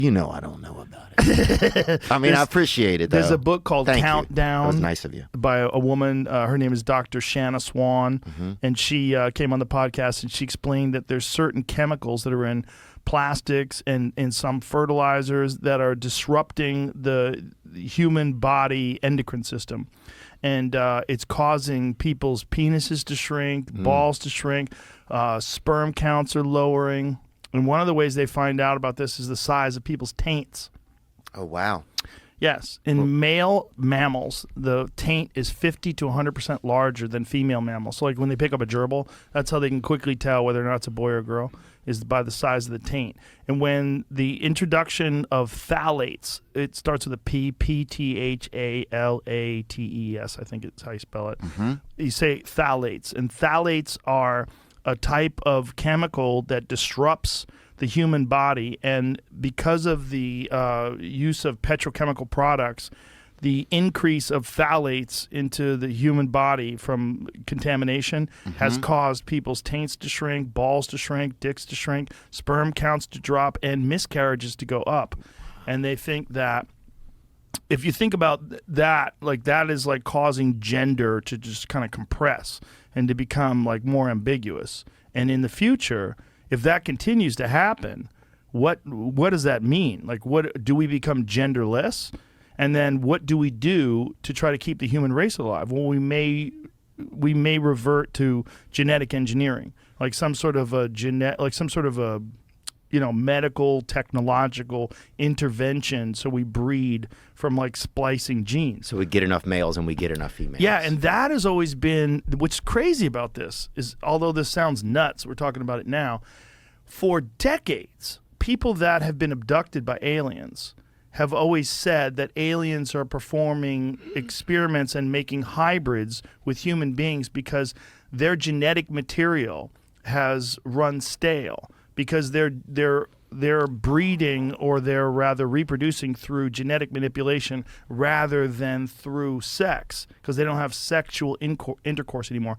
You know I don't know about it. I mean, I appreciate it, though. There's a book called Thank you. Countdown. That was nice of you. By a woman. Her name is Dr. Shanna Swan. And she came on the podcast and she explained that there's certain chemicals that are in plastics and in some fertilizers that are disrupting the human body endocrine system. And it's causing people's penises to shrink, balls to shrink, sperm counts are lowering. And one of the ways they find out about this is the size of people's taints. Oh, wow. Yes. In male mammals, the taint is 50 to 100% larger than female mammals. So like when they pick up a gerbil, that's how they can quickly tell whether or not it's a boy or a girl, is by the size of the taint. And when the introduction of phthalates, it starts with a P, P-T-H-A-L-A-T-E-S, I think it's how you spell it. You say phthalates. And phthalates are a type of chemical that disrupts the human body, and because of the use of petrochemical products, the increase of phthalates into the human body from contamination has caused people's taints to shrink, balls to shrink, dicks to shrink, sperm counts to drop, and miscarriages to go up. And they think that if you think about that, like that is like causing gender to just kind of compress and to become like more ambiguous. And in the future, if that continues to happen, what does that mean? Like, what do we become genderless? And then what do we do to try to keep the human race alive? Well, we may revert to genetic engineering, like some sort of a medical, technological intervention, so we breed from like splicing genes. So we get enough males and we get enough females. Yeah, and that has always been, what's crazy about this is, although this sounds nuts, we're talking about it now, for decades, people that have been abducted by aliens have always said that aliens are performing experiments and making hybrids with human beings because their genetic material has run stale, because they're breeding, or they're rather reproducing through genetic manipulation rather than through sex, because they don't have sexual intercourse anymore.